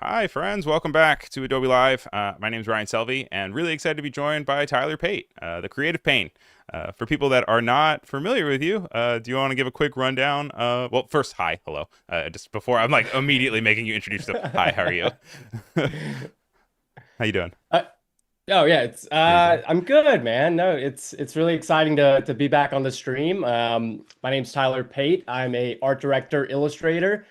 Hi, friends. Welcome back to Adobe Live. My name is Ryan Selvey, and really excited to be joined by Tyler Pate, the Creative Pain. For people that are not familiar with you, do you want to give a quick rundown? Well, first, hi, hello. Just before I'm like immediately making you introduce yourself. Hi, how are you? How you doing? Uh, oh yeah, it's Doing good. I'm good, man. No, it's really exciting to be back on the stream. My name's Tyler Pate. I'm a art director, illustrator.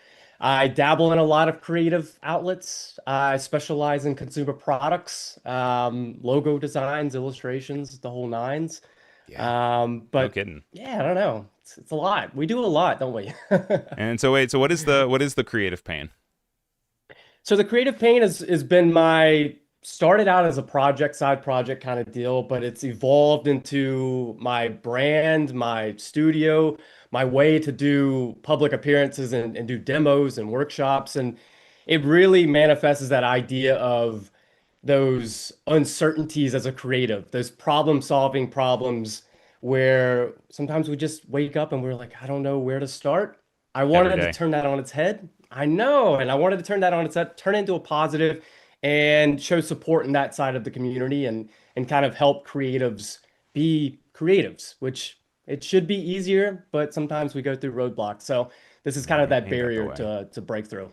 I dabble in a lot of creative outlets. I specialize in consumer products, logo designs, illustrations, the whole nines. Yeah, no But kidding. yeah, I don't know. It's a lot. We do a lot, don't we? And so wait, so what is the Creative Pain? So the creative pain has been my started out as a project, side project kind of deal, but it's evolved into my brand, my studio, my way to do public appearances and do demos and workshops. And it really manifests as that idea of those uncertainties as a creative, those problem solving problems where sometimes we just wake up and we're like, I don't know where to start. I Every wanted to day. turn that on its head. I know. And I wanted to turn that on its head, turn it into a positive and show support in that side of the community and kind of help creatives be creatives, which it should be easier, but sometimes we go through roadblocks. So this is kind of that Ain't that the barrier way? to break through.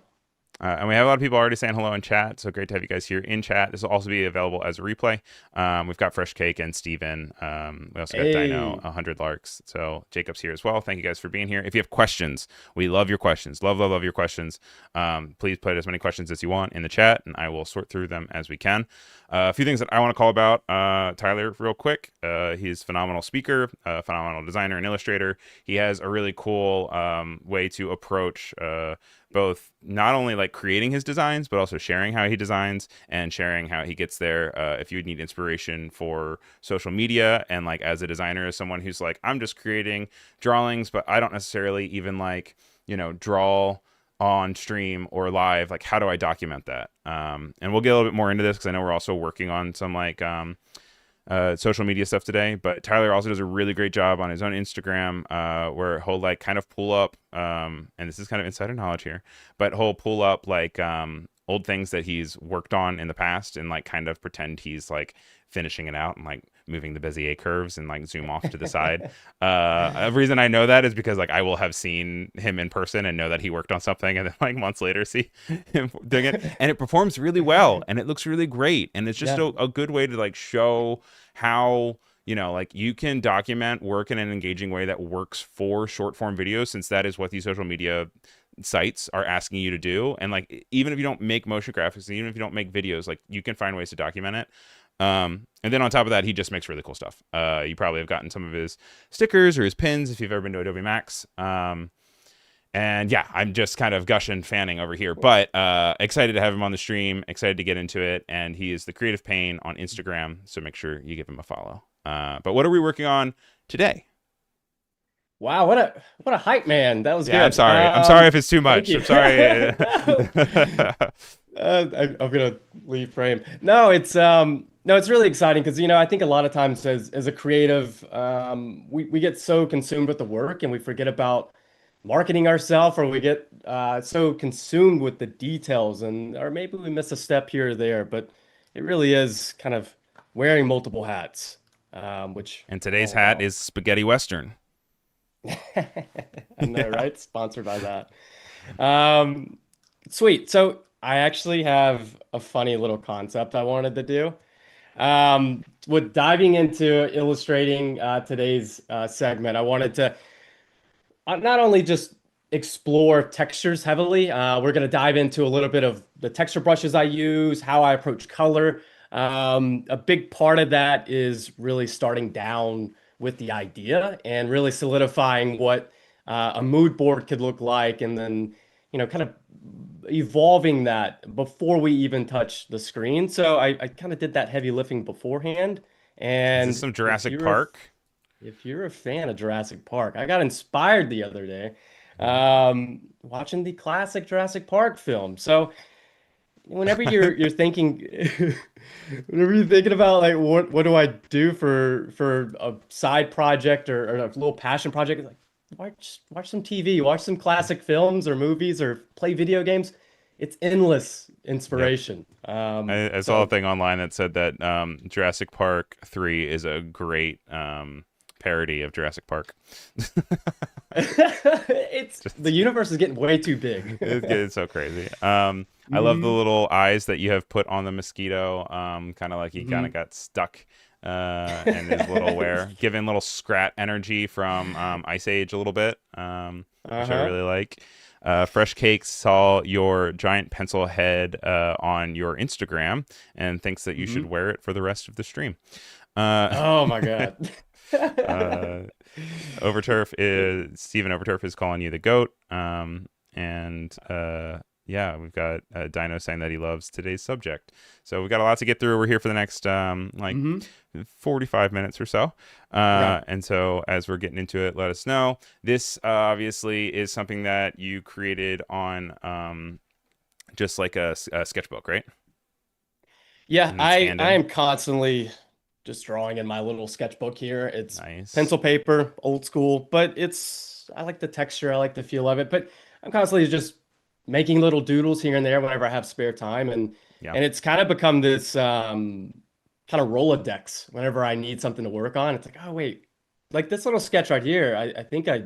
And we have a lot of people already saying hello in chat, so great to have you guys here in chat. This will also be available as a replay. We've got Fresh Cake and Steven. We also got Dino, Hey. 100 Larks. So Jacob's here as well. Thank you guys for being here. If you have questions, we love your questions. Love, love, love your questions. Please put as many questions as you want in the chat, and I will sort through them as we can. A few things that I want to call about Tyler real quick. He's a phenomenal speaker, a phenomenal designer and illustrator. He has a really cool way to approach both not only like creating his designs but also sharing how he designs and sharing how he gets there. If you need inspiration for social media, and like as a designer, as someone who's like, I'm just creating drawings but I don't necessarily even like draw on stream or live, like how do I document that? And we'll get a little bit more into this because I know we're also working on some like social media stuff today. But Tyler also does a really great job on his own Instagram, where he'll like kind of pull up, and this is kind of insider knowledge here, but he'll pull up like old things that he's worked on in the past and like kind of pretend he's like finishing it out and like moving the Bezier curves and like zoom off to the side. A reason I know that is because like I will have seen him in person and know that he worked on something, and then like months later see him doing it, and it performs really well and it looks really great, and it's just Yeah. a good way to like show how like you can document work in an engaging way that works for short form videos, since that is what these social media sites are asking you to do. And like even if you don't make motion graphics, and even if you don't make videos, like you can find ways to document it. And then on top of that, he just makes really cool stuff. You probably have gotten some of his stickers or his pins if you've ever been to Adobe Max. And yeah, I'm just kind of gushing, fanning over here, but excited to have him on the stream, excited to get into it. And he is the Creative Pain on Instagram, so make sure you give him a follow. But what are we working on today? Wow, what a hype, man. That was Yeah, I'm good. sorry. I'm sorry if it's too Thank much. you. I'm sorry. No. I'm gonna leave frame. No, it's really exciting because I think a lot of times as a creative, we get so consumed with the work and we forget about marketing ourselves, or we get so consumed with the details, and or maybe we miss a step here or there. But it really is kind of wearing multiple hats, which And today's oh hat wow. is spaghetti western. I know, Yeah. right? Sponsored by that. Um, Sweet. So I actually have a funny little concept I wanted to do. With diving into illustrating today's segment, I wanted to not only just explore textures heavily, we're going to dive into a little bit of the texture brushes I use, how I approach color. A big part of that is really starting down with the idea and really solidifying what a mood board could look like, and then, kind of evolving that before we even touch the screen. So I kind of did that heavy lifting beforehand. Is this And some Jurassic Park? if you're a fan of Jurassic Park, I got inspired the other day watching the classic Jurassic Park film. So whenever you're thinking, whenever you're thinking about like what do I do for a side project or a little passion project, like watch some TV, watch some classic films or movies, or play video games. it's endless Yep. inspiration. I saw a So thing online that said that Jurassic Park 3 is a great parody of Jurassic Park. it's the Just universe is getting way too big. it's so crazy. I love the hmm little eyes that you have put on the mosquito. Kind of like he kind of hmm got stuck and his little wear, giving little scrat energy from Ice Age a little bit, which I Uh-huh. really like. Fresh Cakes saw your giant pencil head on your Instagram and thinks that you should hmm wear it for the rest of the stream. Uh, Oh my God. uh, Overturf is Stephen Overturf is calling you the goat. And yeah, we've got Dino saying that he loves today's subject. So we've got a lot to get through. We're here for the next like hmm 45 minutes or so. Okay. And so as we're getting into it, let us know. This obviously is something that you created on just like a sketchbook, right? Yeah, And then I scanned I in. am constantly just drawing in my little sketchbook here. It's Nice. pencil paper, old school, but it's I like the texture, I like the feel of it, but I'm constantly just making little doodles here and there whenever I have spare time Yeah. and it's kind of become this kind of Rolodex whenever I need something to work on. It's like, oh wait, like this little sketch right here, I think I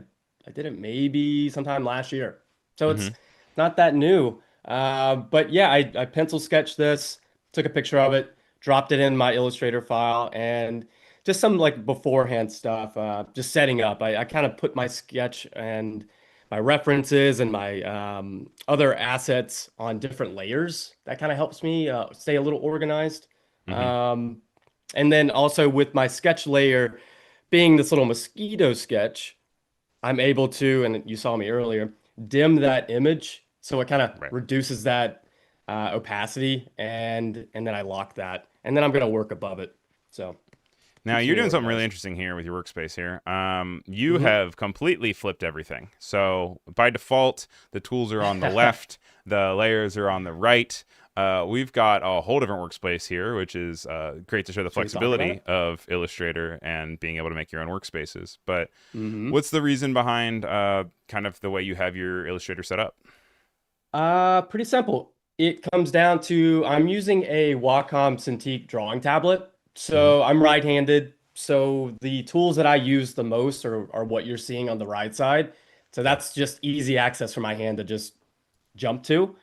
did it maybe sometime last year. So it's Mm-hmm. not that new. But yeah, I pencil sketched this, took a picture of it, dropped it in my Illustrator file, and just some like beforehand stuff, just setting up. I kind of put my sketch and my references and my other assets on different layers. That kind of helps me stay a little organized. Mm-hmm. Um, and then also with my sketch layer being this little mosquito sketch, I'm able to, and you saw me earlier, dim that image so it kind of Right. reduces that opacity, and then I lock that, and then I'm gonna work above it. So Now keeps you're me doing something really organized. interesting here with your workspace here. You hmm have completely flipped everything. So by default, the tools are on the left, the layers are on the right. We've got a whole different workspace here, which is great to show the Should we talk about flexibility it? of Illustrator and being able to make your own workspaces. But hmm what's the reason behind kind of the way you have your Illustrator set up? Pretty simple. It comes down to I'm using a Wacom Cintiq drawing tablet. Hmm. So I'm right-handed. So the tools that I use the most are what you're seeing on the right side. So Okay, that's just easy access for my hand to just jump to.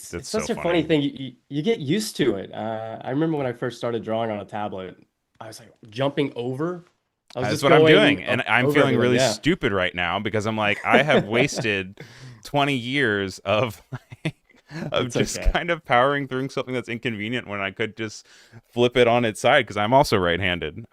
that's It's so such a funny. funny thing. You get used to it. I remember when I first started drawing on a tablet, I was like jumping over. I was That's just what I'm going doing. And I'm over feeling everything. really Yeah, stupid right now because I'm like, I have wasted 20 years of of it's just okay. kind of powering through something that's inconvenient when I could just flip it on its side because I'm also right-handed.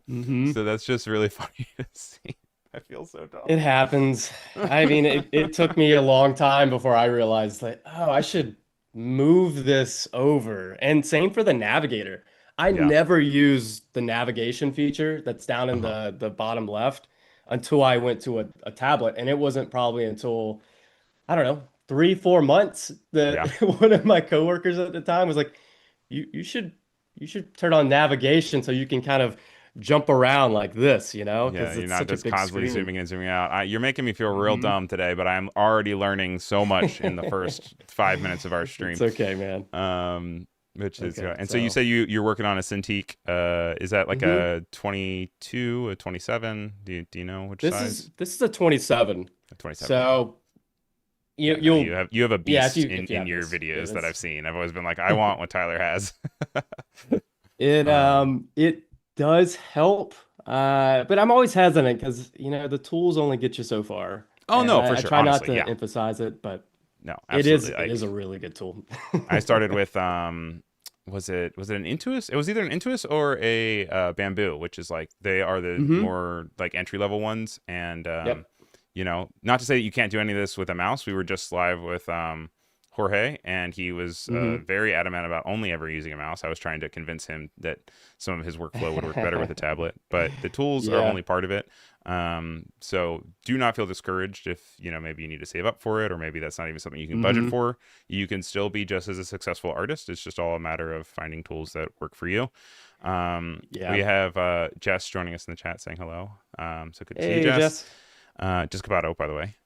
hmm So that's just really funny to see. I feel so It dumb. happens. I mean, it took me a long time before I realized like, oh, I should move this over. And same for the navigator. I Yeah. never used the navigation feature that's down in Uh-huh. the bottom left until I went to a tablet. And it wasn't probably until, I don't know, 3, 4 months that Yeah. one of my coworkers at the time was like, you you should turn on navigation so you can kind of jump around like this, Yeah, because you're it's not such a just big constantly screen. zooming in, zooming out. You're making me feel real hmm dumb today, but I'm already learning so much in the first 5 minutes of our It's stream. okay, man. Which is Okay, and so you so say you're working on a Cintiq. Is that like mhm. a 22, a 27? Do you know which This size? is this is a 27. A 27. Okay. So Yeah, no, you you'll have a yeah, beast in if you have your this, yeah, videos that I've this seen. I've always been like, I want what Tyler has. it does help. But I'm always hesitant because the tools only get you so far, Oh and no, for I sure. try not Honestly, to yeah. emphasize it, but No, it is absolutely. it is Like a really good tool. I started with was it an Intuos? It was either an Intuos or a Bamboo, which is like they are the hmm more like entry level ones. And Yep. not to say that you can't do any of this with a mouse. We were just live with Jorge, and he was hmm very adamant about only ever using a mouse. I was trying to convince him that some of his workflow would work better with a tablet, but the tools are Yeah. only part of it. So do not feel discouraged if maybe you need to save up for it, or maybe that's not even something you can budget hmm for. You can still be just as a successful artist. It's just all a matter of finding tools that work for you. We Yeah. have Jess joining us in the chat saying hello. So good to see you, Hey, Jess. Jess. Jess Cabato, by the way.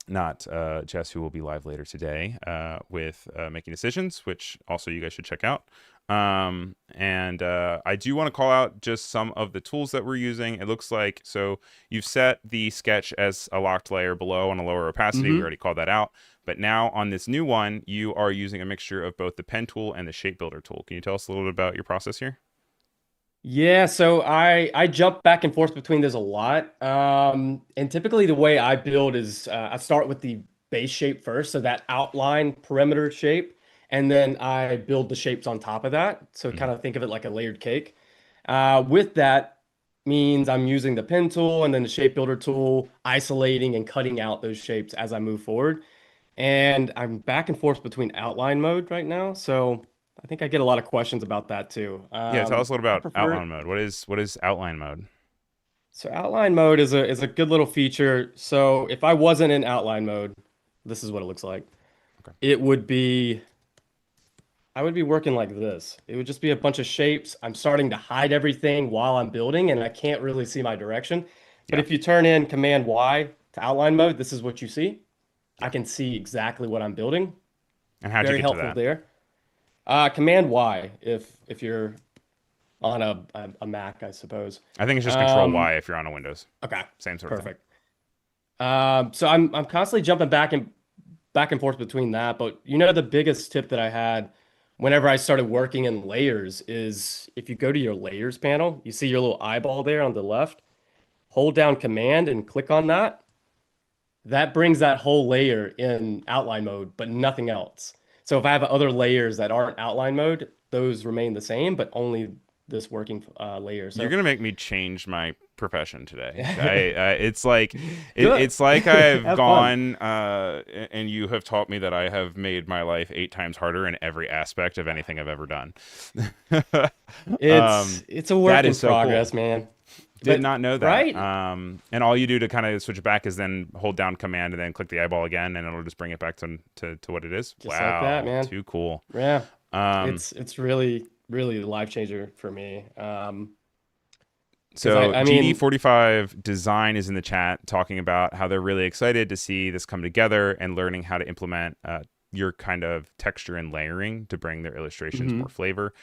not Jess, who will be live later today with Making Decisions, which also you guys should check out. And I do want to call out just some of the tools that we're using. It looks like, so you've set the sketch as a locked layer below on a lower opacity. We Hmm. already called that out. But now on this new one, you are using a mixture of both the pen tool and the shape builder tool. Can you tell us a little bit about your process here? Yeah, so I jump back and forth between those a lot. And typically the way I build is I start with the base shape first, so that outline perimeter shape, and then I build the shapes on top of that. So Mhm. kind of think of it like a layered cake. With that means I'm using the pen tool and then the shape builder tool, isolating and cutting out those shapes as I move forward. And I'm back and forth between outline mode right now, so I think I get a lot of questions about that too. Yeah, tell us a little I about prefer outline mode. What is outline mode? so outline mode is a good little feature. So if I wasn't in outline mode, this is what it looks like. Okay. It would be I would be working like this. It would just be a bunch of shapes. I'm starting to hide everything while I'm building and I can't really see my direction. But Yeah. if you turn in Command Y to outline mode, this is what you see. I Yeah. can see exactly what I'm building. And how'd you Very get to helpful that? there. Command Y if you're on a Mac, I suppose. I think it's just Control Um, Y if you're on a Windows. okay, Same sort of thing. perfect. So I'm constantly jumping back and forth between that, but you know the biggest tip that I had whenever I started working in layers is if you go to your layers panel, you see your little eyeball there on the left, hold down Command and click on that. That brings that whole layer in outline mode, but nothing else. So if I have other layers that aren't outline mode, those remain the same, but only this working layer. You're So gonna make me change my profession today. It's like good. it's like I've Have fun. gone and you have taught me that I have made my life 8 times harder in every aspect of anything I've ever done. It's a That work in is so cool. progress, man. Did But not know that. right, And all you do to kind of switch it back is then hold down Command and then click the eyeball again, and it'll just bring it back to what it is. just like that, Wow, man. too cool. Yeah, Um, it's really a life changer for me. Because So I mean, GD45 Design is in the chat talking about how they're really excited to see this come together and learning how to implement your kind of texture and layering to bring their illustrations more mhm, flavor.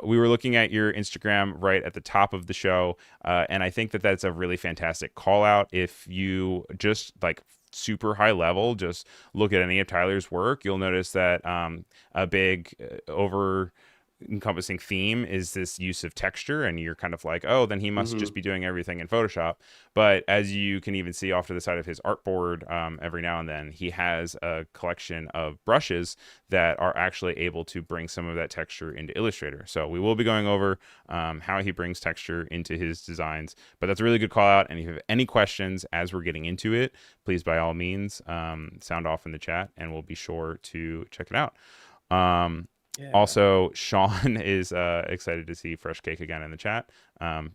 We were looking at your Instagram right at the top of the show, and I think that that's a really fantastic call out. If you just like super high level, just look at any of Tyler's work, you'll notice that a big over encompassing theme is this use of texture, and you're kind of like, oh, then he must just mhm. be doing everything in Photoshop. But as you can even see off to the side of his artboard, every now and then he has a collection of brushes that are actually able to bring some of that texture into Illustrator. So we will be going over how he brings texture into his designs, but that's a really good call out. And if you have any questions as we're getting into it, please by all means sound off in the chat and we'll be sure to check it out. um, Yeah. Also, Sean is excited to see Fresh Cake again in the chat.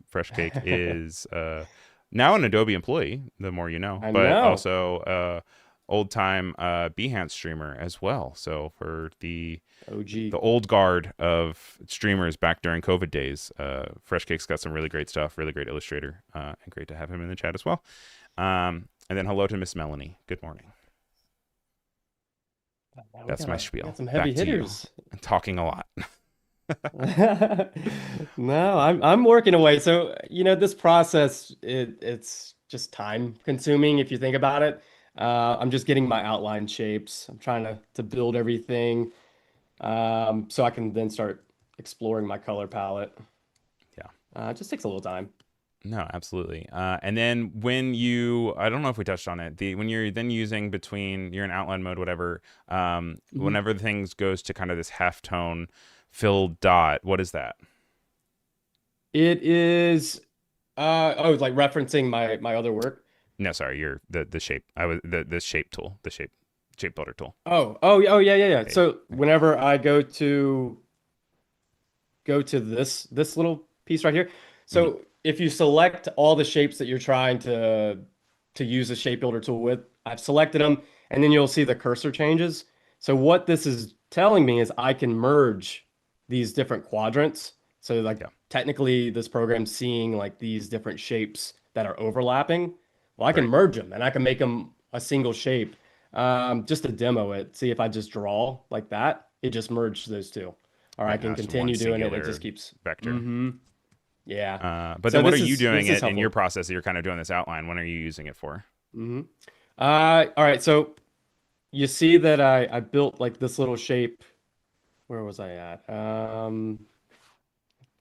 Fresh Cake is now an Adobe employee, the more you know, I but know. also old time Behance streamer as well. So for the OG. old guard of streamers back during COVID days, Fresh Cake's got some really great stuff, really great illustrator, and great to have him in the chat as well. And then hello to Miss Melanie. Good morning. Now That's my we got spiel. some heavy Back to you. hitters. I'm talking a lot. No, I'm working away. So, you know, this process it's just time consuming if you think about it. I'm just getting my outline shapes. I'm trying to build everything so I can then start exploring my color palette. Yeah. It just takes a little time. No, absolutely. And then when I don't know if we touched on it, when you're then using between, you're in outline mode, whatever, Mhm. whenever the things goes to kind of this halftone filled dot, what is that? It is oh, like referencing my other work. No, sorry, you're the shape. I was the shape tool, the shape builder tool. Oh, yeah, yeah, yeah. Yeah, yeah. So whenever I go to this little piece right here. Mhm. So if you select all the shapes that you're trying to use the shape builder tool with, I've selected them, and then you'll see the cursor changes. So what this is telling me is I can merge these different quadrants. So like Yeah, technically this program's seeing like these different shapes that are overlapping. Well, I can right. merge them and I can make them a single shape. just to demo it. See if I just draw like that, it just merged those two. Or I Right now can it's one continue doing it. It just singular keeps. vector. Mm-hmm. Yeah. But So then what are this you is doing this is it in your helpful. process that you're kind of doing this outline? When are you using it for? Mm-hmm. All right. So you see that I built like this little shape. Where was I at?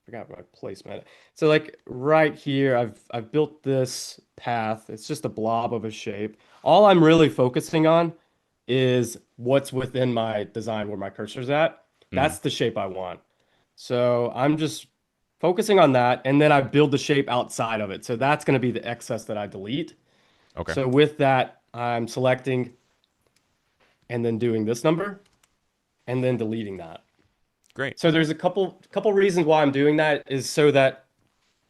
Forgot my placement. So like right here, I've built this path. It's just a blob of a shape. All I'm really focusing on is what's within my design where my cursor's at. Mm, That's the shape I want. So I'm just focusing on that, and then I build the shape outside of it. So that's going to be the excess that I delete. okay, So with that, I'm selecting and then doing this number and then deleting that. great. So there's a couple reasons why I'm doing that is so that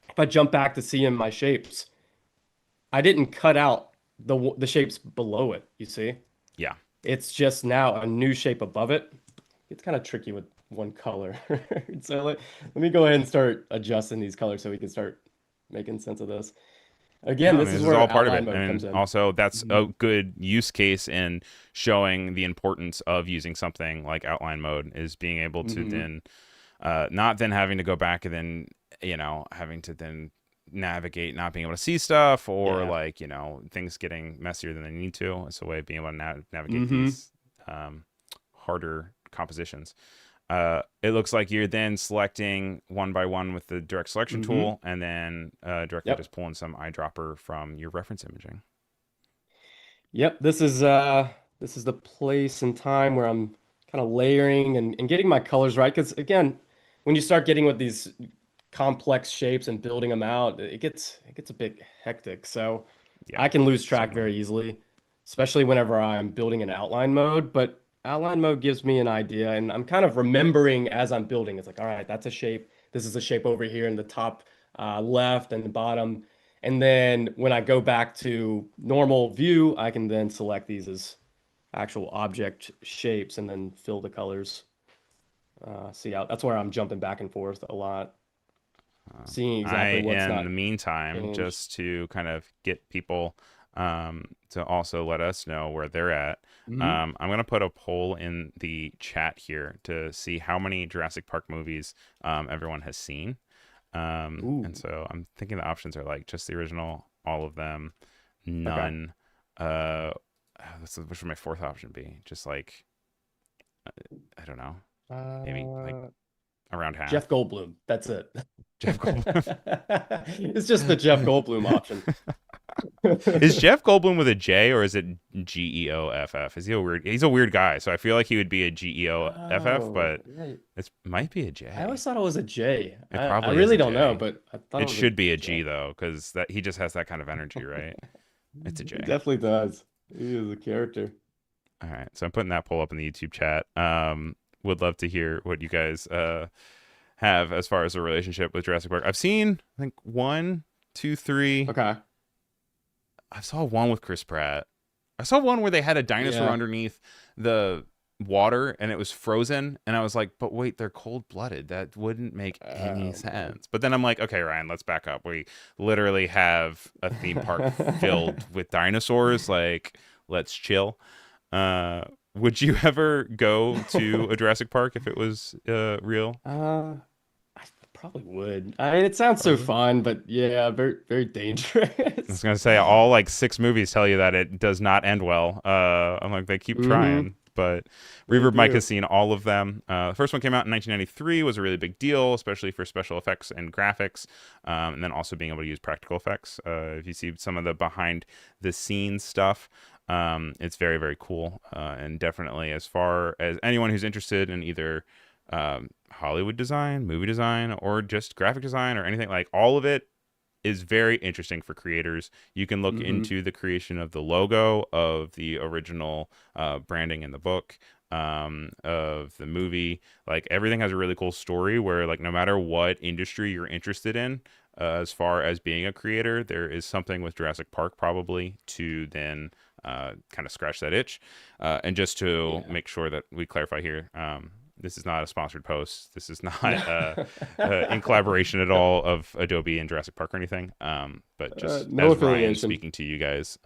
if I jump back to seeing my shapes, I didn't cut out the shapes below it, you see? Yeah. It's just now a new shape above it. It's kind of tricky with one color. So let me go ahead and start adjusting these colors so we can start making sense of this. No, Again, I this mean, is this is where all part of outline it. mode comes And in. also, that's Mhm. a good use case in showing the importance of using something like outline mode is being able to Mhm. then, not then having to go back and then, having to then navigate, not being able to see stuff or Yeah. like, things getting messier than they need to. It's a way of being able to navigate Mhm. these harder compositions. It looks like you're then selecting one by one with the direct selection Mhm. tool and then directly Yep. just pulling some eyedropper from your reference imaging. Yep, this is the place and time where I'm kind of layering and getting my colors right. Because again, when you start getting with these complex shapes and building them out, it gets a bit hectic. So Yeah, I can lose track certainly. very easily, especially whenever I'm building in outline mode. But outline mode gives me an idea, and I'm kind of remembering as I'm building. It's like, all right, that's a shape. This is a shape over here in the top left and the bottom. And then when I go back to normal view, I can then select these as actual object shapes and then fill the colors. See out. That's where I'm jumping back and forth a lot, seeing I, exactly what's in the not meantime, changed. just to kind of get people to also let us know where they're at, Hmm. I'm going to put a poll in the chat here to see how many Jurassic Park movies everyone has seen. And Ooh, so I'm thinking the options are like just the original, all of them, okay. none. What should my fourth option be? Just like, I don't know, maybe like Uh, around Jeff half. Goldblum. That's it. Jeff Goldblum. It's just the Jeff Goldblum option. Is Jeff Goldblum with a J or is it Geoff? Is he a weird? He's a weird guy, so I feel like he would be a Geoff, Oh, but yeah. it might be a I J. always thought it was a J. It I probably is really a don't know, J. but I thought it It was a should be a G J. though, because that he just has that kind of energy, right? It's a He J. definitely does. He is a character. All right, so I'm putting that poll up in the YouTube chat. Would love to hear what you guys have as far as a relationship with Jurassic Park. I've seen, I think, one, two, three. Okay. I saw one with Chris Pratt. I saw one where they had a dinosaur Yeah. underneath the water and it was frozen. And I was like, but wait, they're cold blooded. That wouldn't make any Oh sense. But then I'm like, okay, Ryan, let's back up. We literally have a theme park filled with dinosaurs. Like, let's chill. Uh, would you ever go to a Jurassic Park if it was real? I probably would. I mean, it sounds so Probably would. fun, but yeah, very, very I was dangerous. gonna say all like six movies tell you that it does not end well. I'm like they keep Mm-hmm. trying, but They Reverb Mike has do. seen all of them. The first one came out in 1993, was a really big deal, especially for special effects and graphics, and then also being able to use practical effects. If you see some of the behind the scenes stuff, it's very very cool, and definitely as far as anyone who's interested in either Hollywood design, movie design, or just graphic design or anything like all of it is very interesting for creators. You can look Mm-hmm. into the creation of the logo of the original branding in the book, of the movie. Like everything has a really cool story where, like, no matter what industry you're interested in, as far as being a creator, there is something with Jurassic Park probably to then kind of scratch that itch. And just to Yeah. make sure that we clarify here, this is not a sponsored post. This is not No. in collaboration at all of Adobe and Jurassic Park or anything. But just No as Ryan affiliation. speaking to you guys,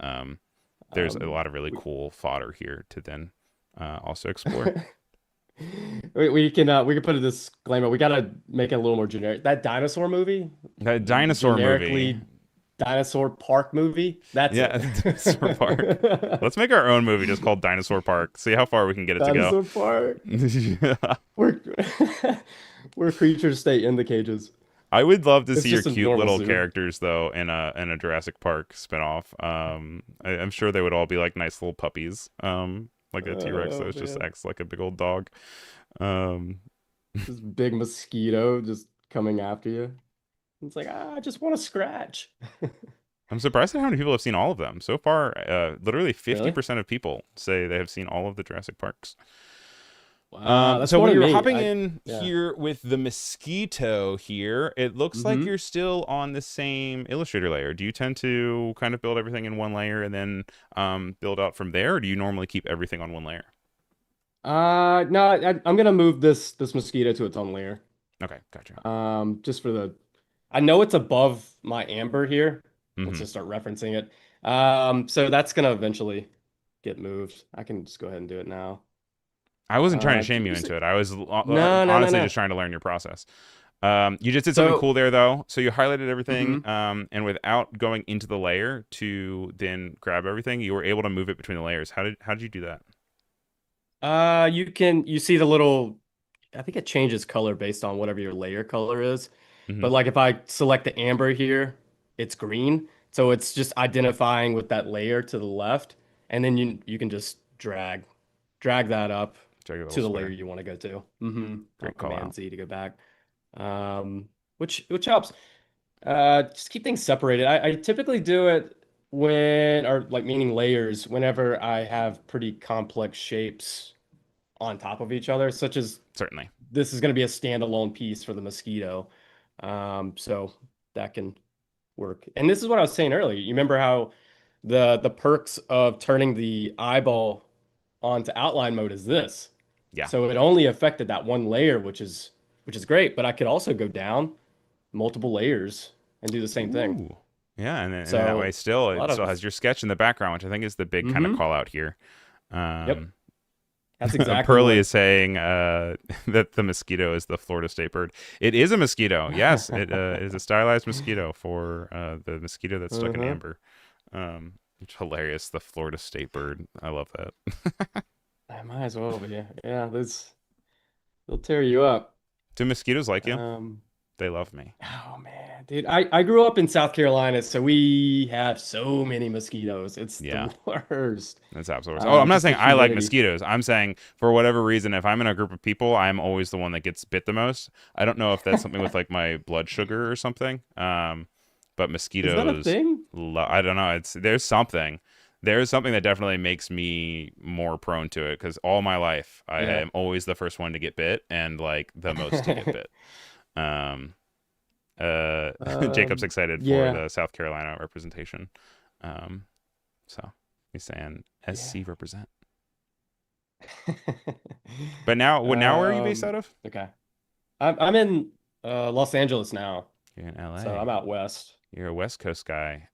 there's a Um, lot of really we, cool fodder here to then also explore. we can put a disclaimer. We gotta make it a little more generic. That dinosaur movie, That the dinosaur movie. generically dinosaur park movie. That's Yeah, it. Dinosaur Park. Let's make our own movie just called Dinosaur Park. See how far we can get it to go. Dinosaur park. Yeah. Where where creatures stay in the cages. I would love to It's see your just a cute normal little zoo. characters though in a Jurassic Park spinoff. I'm sure they would all be like nice little puppies. Like a T-Rex Oh that just man. acts like a big old dog. Um, This big mosquito just coming after you. It's like, I just want to scratch. I'm surprised at how many people have seen all of them so far. Literally Really? 50% of people say they have seen all of the Jurassic Parks. Wow, that's So more when than you're me. hopping I in yeah. here with the mosquito here, it looks like Mm-hmm. you're still on the same Illustrator layer. Do you tend to kind of build everything in one layer and then build out from there, or do you normally keep everything on one layer? No, I'm gonna move this mosquito to its own layer. Okay, gotcha. Just for the, I know it's above my amber here. Let's Hmm. just start referencing it. So that's gonna eventually get moved. I can just go ahead and do it now. I wasn't trying to Can shame you you say? into it. I was No, no, no, honestly no. just trying to learn your process. You just did something So, cool there, though. So you highlighted everything, mhm. and without going into the layer to then grab everything, you were able to move it between the layers. How did you do that? You see the little, I think it changes color based on whatever your layer color is. Hmm. But like if I select the amber here, it's green. So it's just identifying with that layer to the left. And then you can just drag that up Check a little to the layer square. you want to go to. Or Great call Command out. Z to go back. Um, which helps. Just keep things separated. I typically do it when, or like meaning layers, whenever I have pretty complex shapes on top of each other, such as Certainly. this is going to be a standalone piece for the mosquito. So that can work. And this is what I was saying earlier. You remember how the perks of turning the eyeball onto outline mode is this. Yeah. So it only affected that one layer, which is great, but I could also go down multiple layers and do the same thing. Ooh. Yeah, and then that way So still a it lot still of, has your sketch in the background, which I think is the big kind of mm-hmm. call out here. Yep, Um, that's exactly Pearly what. is saying that the mosquito is the Florida state bird. It is a mosquito. Yes, it is a stylized mosquito for the mosquito that's stuck in Uh-huh. amber. It's hilarious. The Florida state bird. I love that. I might as well be. Yeah, this they'll tear you up. Do mosquitoes like you? Um, They love me. oh man, dude, I grew up in South Carolina, so we have so many mosquitoes. It's the Yeah. worst. That's absolutely. Oh, I'm not Just the saying I like humidity. mosquitoes. I'm saying for whatever reason, if I'm in a group of people, I'm always the one that gets bit the most. I don't know if that's something with like my blood sugar or something. But Is that a mosquitoes, thing? I don't know. There's something. There's something that definitely makes me more prone to it because all my life I Yeah. am always the first one to get bit and like the most to get bit. Um, Jacob's excited for Yeah. the South Carolina representation. Um, so he's saying Yeah. SC represent. But now, now where are you based out Um, of? okay. I'm in Los Angeles now, You're in so I'm LA. out west. You're a West Coast guy.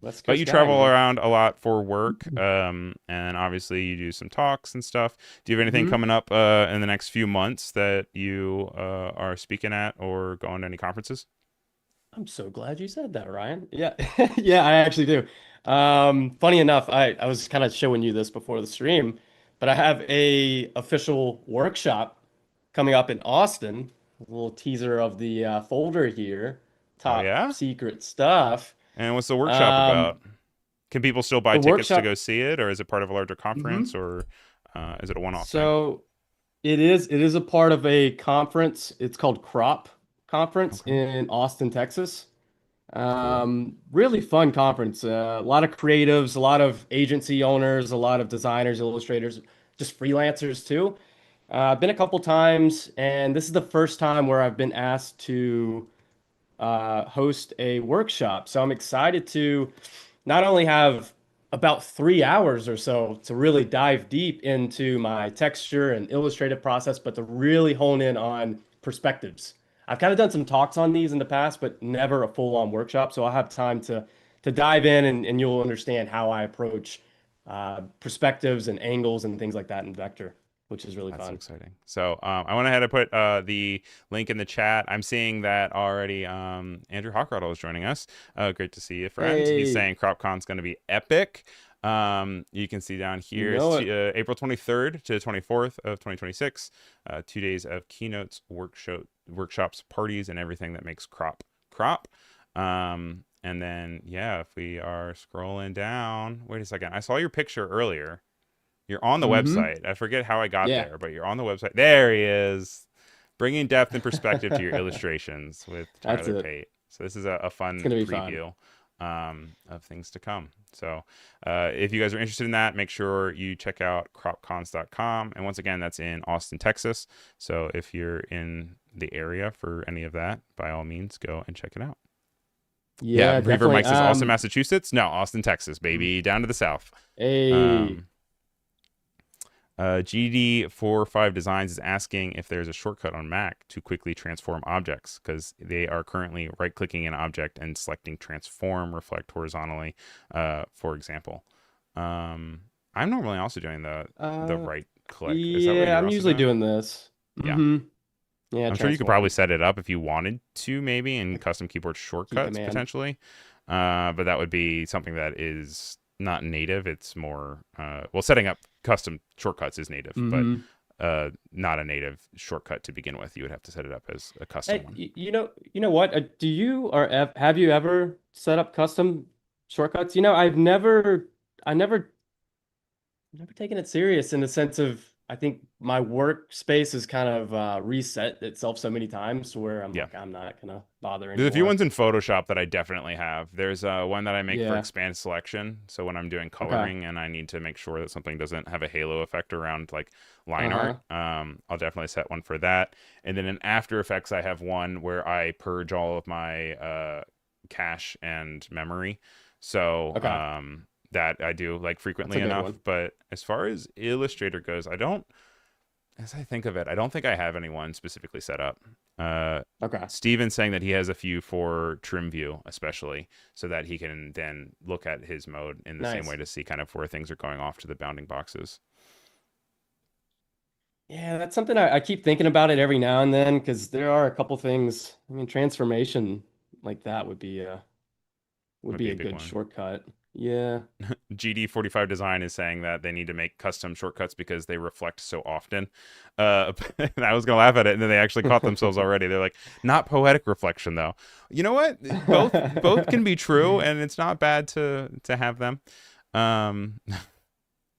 West But you Coast guy, travel man. around a lot for work. And obviously you do some talks and stuff. Do you have anything Hmm. coming up in the next few months that you are speaking at or going to any conferences? I'm so glad you said that, Ryan. Yeah. Yeah, I actually do. Funny enough, I was kind of showing you this before the stream, but I have a official workshop coming up in Austin. A little teaser of the folder here. Oh Top yeah? secret stuff. And what's the workshop about? Um, Can people still buy the tickets to workshop. go see it, or is it part of a larger conference, Mhm. or is it a one-off thing? So it is a part of a conference. It's called Crop Conference Okay, in Austin, Texas. cool. Really fun conference. A lot of creatives, a lot of agency owners, a lot of designers, illustrators, just freelancers too. I've been a couple times, and this is the first time where I've been asked to host a workshop. So I'm excited to not only have about 3 hours or so to really dive deep into my texture and illustrative process, but to really hone in on perspectives. I've kind of done some talks on these in the past, but never a full-on workshop. So I'll have time to dive in and you'll understand how I approach perspectives and angles and things like that in vector, which is really That's so fun. exciting. So I went ahead and put the link in the chat. I'm seeing that already. Andrew Hawkrottle is joining us. Great to see you, friend. He's Hey, saying CropCon's going to be epic. You can see down you here it's know it. April 23rd to 24th of 2026. 2 days of keynotes, workshops, parties, and everything that makes crop. And then yeah, if we are scrolling down, wait a second. I saw your picture earlier. You're on the Mm-hmm. website. I forget how I got Yeah. there, but you're on the website. There he is, bringing depth and perspective to your illustrations with That's Tyler it. Pate. So this is a It's fun gonna be fun. preview of things to come. So if you guys are interested in that, make sure you check out cropcons.com. And once again, that's in Austin, Texas. So if you're in the area for any of that, by all means, go and check it out. Yeah, Yeah, Reverb definitely. Mike says Austin, Massachusetts. No, Austin, Texas, baby, down to the south. Hey. Um, GD45 Designs is asking if there's a shortcut on Mac to quickly transform objects because they are currently right-clicking an object and selecting transform, reflect horizontally, for example. I'm normally also doing the Uh, right click. Is that what yeah, you're I'm also usually doing? doing this. Yeah. Mm-hmm. Yeah, I'm sure you could probably transform. set it up if you wanted to, maybe in custom keyboard Key shortcuts command. potentially. But that would be something that is not native. It's more well, setting up custom shortcuts is native, but Mm-hmm. not a native shortcut to begin with. You would have to set it up as a custom Hey, one. you know what? Do you or have you ever set up custom shortcuts? You know, I never taken it serious in the sense of I think my workspace has kind of reset itself so many times to where I'm Yeah. like, I'm not gonna bother There's a few anymore. ones in Photoshop that I definitely have. There's one that I make for Yeah. expand selection. So when I'm doing Okay. coloring and I need to make sure that something doesn't have a halo effect around like line art, Uh-huh. I'll definitely set one for that. And then in After Effects, I have one where I purge all of my cache and memory. So Okay. that I do like That's frequently a good enough. one. But as far as Illustrator goes, I don't, as I think of it, I don't think I have anyone specifically set up. Uh, Okay. Steven's saying that he has a few for trim view, especially, so that he can then look at his mode in the same way Nice. to see kind of where things are going off to the bounding boxes. Yeah, that's something I keep thinking about it every now and then because there are a couple things. I mean, transformation like that would Would be be a a big good one. shortcut. Yeah. GD45 Design is saying that they need to make custom shortcuts because they reflect so often. And I was gonna laugh at it, and then they actually caught themselves already. They're like, not poetic reflection though. You know what? Both can be true, and it's not bad to have them. Um,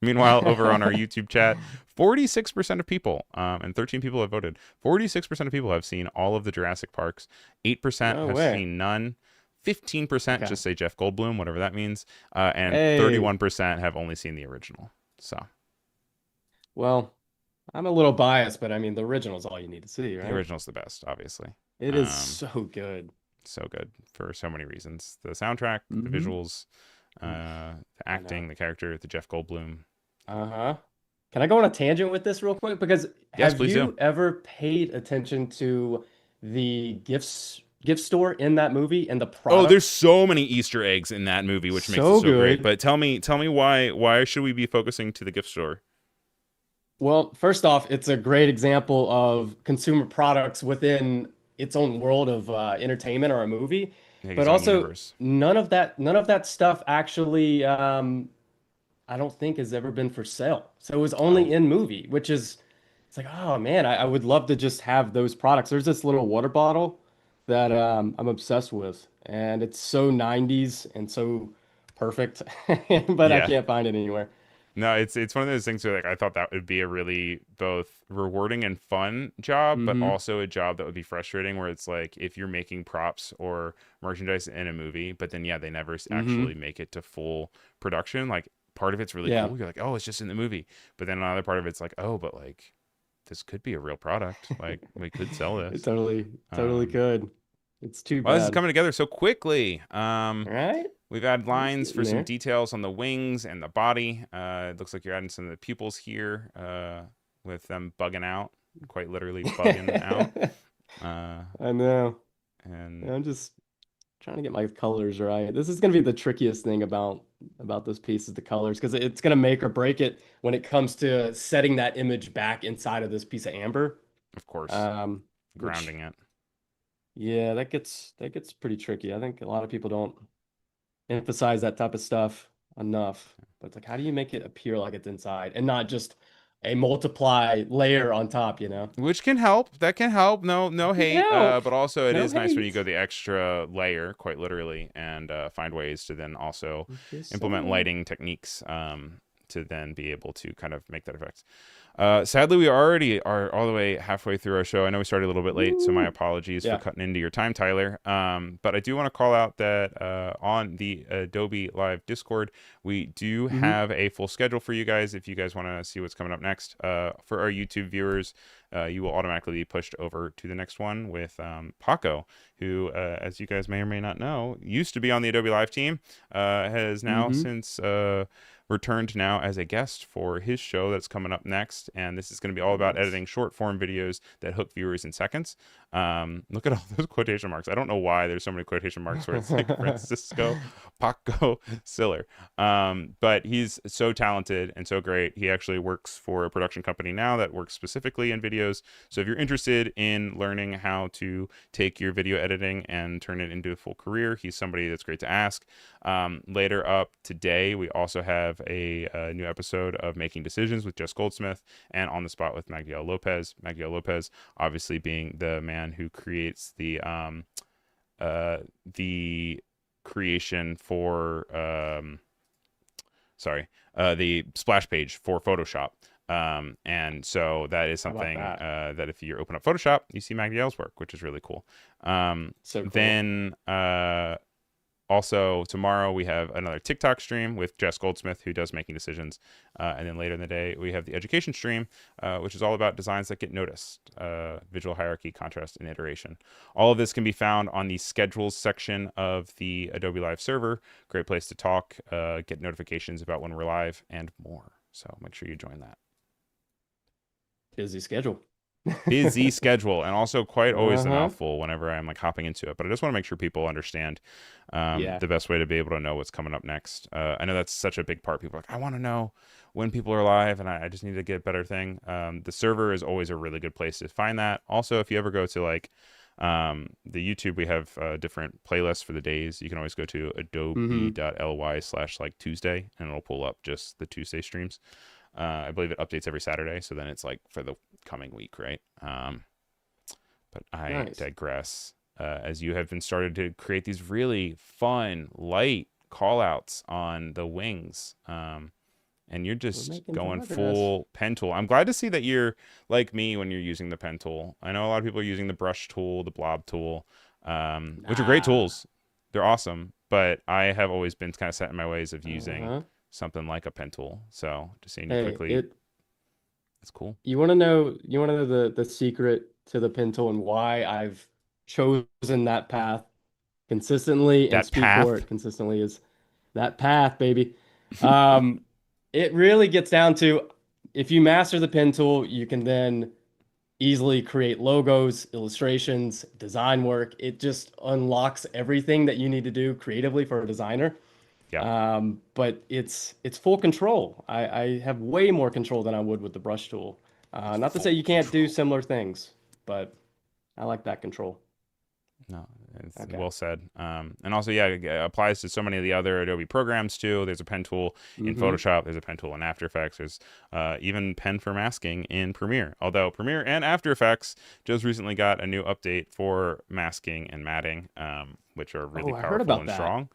Meanwhile, over on our YouTube chat, 46% of people, and 13 people have voted. 46% of people have seen all of the Jurassic Parks. 8% No have way. seen none. 15% Okay. just say Jeff Goldblum, whatever that means. And Hey, 31% have only seen the original. So well, I'm a little biased, but I mean, the original is all you need to see, the right? original's the best, obviously. It is Um, so good. so good for so many reasons. The soundtrack, the Hmm. visuals, the I know. acting, the character, the Jeff Goldblum. Uh-huh. Can I go on a tangent with this real quick? Because Yes, have please do. you ever paid attention to the gift store in that movie and the Oh, there's products? so many Easter eggs in that movie, which makes it So so great. good. But tell me why should we be focusing to the gift store? Well, first off, it's a great example of consumer products within its own world of entertainment or a movie. Like But his own also, universe. none of that stuff actually, I don't think has ever been for sale. So it was Oh, only in movie, which is, it's like, oh man, I would love to just have those products. There's this little water bottle that I'm obsessed with, and it's so 90s and so perfect, but I yeah. can't find it anywhere. No, it's one of those things where like I thought that would be a really both rewarding and fun job, but Hmm. also a job that would be frustrating where it's like if you're making props or merchandise in a movie, but then yeah, they never actually Hmm. make it to full production. Like part of it's really Yeah, cool. You're like, oh, it's just in the movie. But then another part of it's like, oh, but like this could be a real product. Like we could sell it this. totally Um, could. It's too well, this is bad. coming together so quickly. All right, We've added it's lines for getting some there. details on the wings and the body. It looks like you're adding some of the pupils here with them bugging out, quite literally bugging out. Uh, I know. and I'm just trying to get my colors right. This is gonna be the trickiest thing about this piece is the colors because it's gonna make or break it when it comes to setting that image back inside of this piece of amber. Of course, Which grounding it. yeah, that gets pretty tricky. I think a lot of people don't emphasize that type of stuff enough. But it's like, how do you make it appear like it's inside and not just a multiply layer on top, you know? Which can help. That can help. No hate. Help. But also it No is nice when you go hate. the extra layer, quite literally, and find ways to then also Just implement saying. lighting techniques to then be able to kind of make that effect. Sadly, we already are all the way halfway through our show. I know we started a little bit late, so my Woo. apologies for Yeah. cutting into your time, Tyler. But I do want to call out that on the Adobe Live Discord, we do Hmm. have a full schedule for you guys if you guys want to see what's coming up next. For our YouTube viewers, you will automatically be pushed over to the next one with Paco, who, as you guys may or may not know, used to be on the Adobe Live team, has now Hmm. since returned now as a guest for his show that's coming up next. And this is going to be all about Nice. editing short form videos that hook viewers in seconds. Look at all those quotation marks. I don't know why there's so many quotation marks where it's like Francisco Paco Siller. But he's so talented and so great. He actually works for a production company now that works specifically in videos. So if you're interested in learning how to take your video editing and turn it into a full career, he's somebody that's great to ask. Later up today, we also have a new episode of Making Decisions with Jess Goldsmith and On the Spot with Magdiel Lopez. Magdiel Lopez, obviously being the man who creates the creation for the splash page for Photoshop. And so that is How about something that? that if you open up Photoshop, you see Magdiel's work, which is really cool. So cool. Then also, tomorrow we have another TikTok stream with Jess Goldsmith, who does Making Decisions. And then later in the day, we have the education stream, which is all about designs that get noticed, visual hierarchy, contrast, and iteration. All of this can be found on the schedules section of the Adobe Live server. Great place to talk, get notifications about when we're live, and more. So make sure you join that. Busy schedule. Busy schedule, and also quite always a Uh-huh. mouthful whenever I'm like hopping into it, but I just want to make sure people understand Yeah. the best way to be able to know what's coming up next. I know that's such a big part. People are like, I want to know when people are live, and I just need to get a better thing. The server is always a really good place to find that. Also, if you ever go to like the YouTube, we have different playlists for the days. You can always go to Hmm. adobe.ly/, like Tuesday, and it'll pull up just the Tuesday streams. I believe it updates every Saturday, so then it's like for the coming week, right? But I Nice. digress. As you have been started to create these really fun, light call outs on the wings. And you're We're just making going progress. full pen tool. I'm glad to see that you're like me when you're using the pen tool. I know a lot of people are using the brush tool, the blob tool, which are great Nah. tools. They're awesome. But I have always been kind of set in my ways of using Uh-huh. something like a pen tool. So just seeing you Hey, quickly, it it's cool. you want to know the secret to the pin tool and why I've chosen that path consistently and That speak for path. it consistently is that path, baby. Um, it really gets down to if you master the pen tool, you can then easily create logos, illustrations, design work. It just unlocks everything that you need to do creatively for a designer. Yeah. But it's full control. I have way more control than I would with the brush tool. Not to say Full you can't do control. similar things, but I like that control. No, it's Okay. well said. And also, yeah, it applies to so many of the other Adobe programs too. There's a pen tool in Mm-hmm. Photoshop. There's a pen tool in After Effects. There's even pen for masking in Premiere. Although Premiere and After Effects just recently got a new update for masking and matting, which are really Oh, I heard powerful about and that. strong.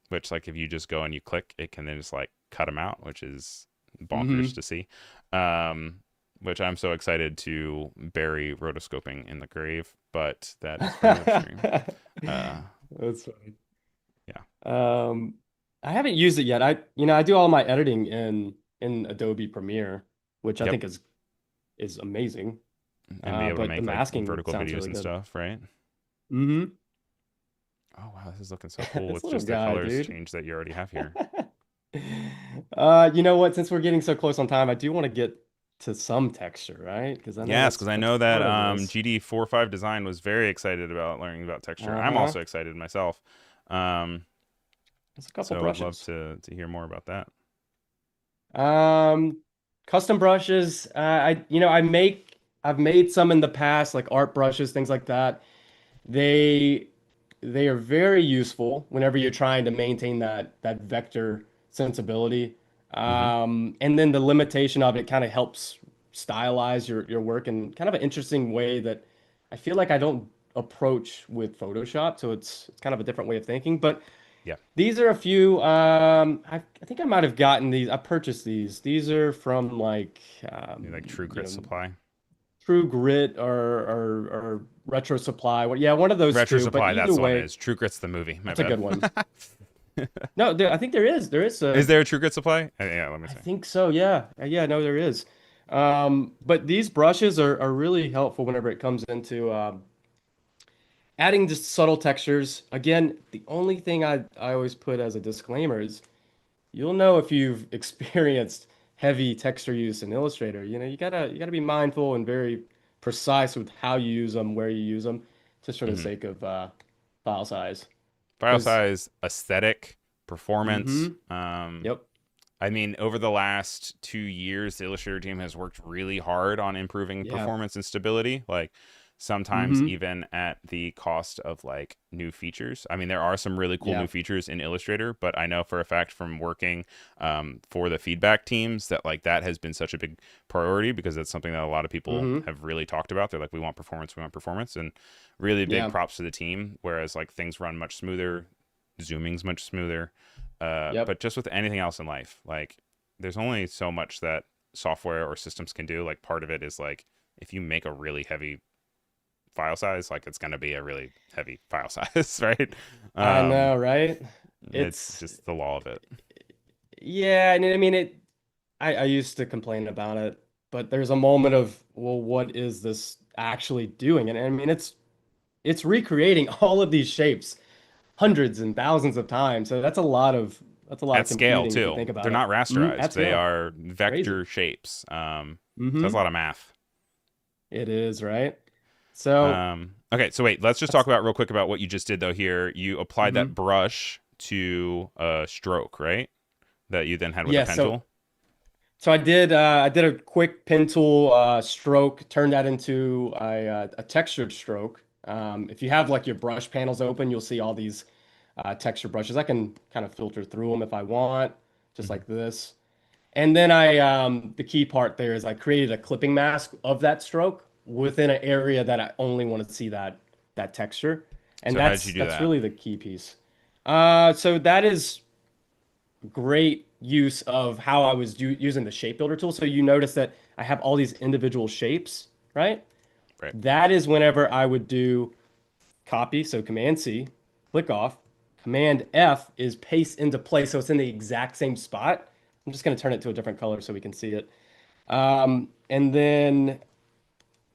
Which, like, if you just go and you click, it can then just like cut them out, which is bonkers Mm-hmm. to see. Um, which I'm so excited to bury rotoscoping in the grave, but that is for another stream. Uh, That's funny. yeah. Um, I haven't used it yet. I do all my editing in Adobe Premiere, which I Yep. think is amazing. And be able to But the make like masking vertical sounds videos really and good. stuff, right? Mm-hmm. Oh wow, this is looking so cool This with little just the guy, colors dude. change that you already have here. You know what? Since we're getting so close on time, I do want to get to some texture, right? Because I know Yes, because I that's know that part of this. GD45 Design was very excited about learning about texture. I'm Uh-huh. also excited myself. Um, There's a couple so would love brushes. to hear more about that. Um, Custom brushes. I've made some in the past, like art brushes, things like that. They they are very useful whenever you're trying to maintain that vector sensibility. Hmm. And then the limitation of it kind of helps stylize your work in kind of an interesting way that I feel like I don't approach with Photoshop. So it's kind of a different way of thinking. But Yeah, these are a few. I think I might have gotten these. I purchased these. These are from like maybe like True you Grit know, Supply. True Grit or Retro Supply. Yeah, one of those Retro two. But Supply, either that's the one it way, is. True Grit's the movie. My that's a bad. good one. No, I think there is Is a. there a True Grit Supply? Yeah, let me I see. think so. Yeah, yeah. No, there is. But these brushes are really helpful whenever it comes into adding just subtle textures. Again, the only thing I always put as a disclaimer is you'll know if you've experienced heavy texture use in Illustrator. You gotta be mindful and very precise with how you use them, where you use them, just for the Hmm. sake of file size. File Because, size, aesthetic, performance. yep. I mean, over the last 2 years, the Illustrator team has worked really hard on improving Yeah. performance and stability. Like sometimes Mm-hmm. even at the cost of like new features. I mean, there are some really cool Yeah. new features in Illustrator, but I know for a fact from working for the feedback teams that like that has been such a big priority because it's something that a lot of people Mm-hmm. have really talked about. They're like, we want performance, and really big Yeah. props to the team. Whereas like things run much smoother, zooming's much smoother. Yep. But just with anything else in life, like there's only so much that software or systems can do. Like part of it is like if you make a really heavy file size, like it's gonna be a really heavy file size, right? I Um, know, right? it's It's just the law of it. yeah, and I mean it. I used to complain about it, but there's a moment of, well, what is this actually doing? And I mean, it's recreating all of these shapes hundreds and thousands of times. So that's a lot of At scale computing if you too. think They're about it. not At rasterized. They scale. are Crazy. vector shapes. So that's a Mm-hmm. lot of math. It is, right? So Okay, so wait, let's just talk that's about real quick about what you just did though here. You applied mm-hmm. that brush to a stroke, right? That you then had with a Yeah, pen so tool. so I did a quick pen tool stroke, turned that into a textured stroke. If you have like your brush panels open, you'll see all these texture brushes. I can kind of filter through them if I want, just Mhm. like this. And then the key part there is I created a clipping mask of that stroke within an area that I only want to see that texture. And So how did you that's do that's that? really the key piece. So that is great use of how I was using the shape builder tool. So you notice that I have all these individual shapes, right? Right. That is whenever I would do copy, so Command C, click off. Command F is paste into place, so it's in the exact same spot. I'm just going to turn it to a different color so we can see it. And then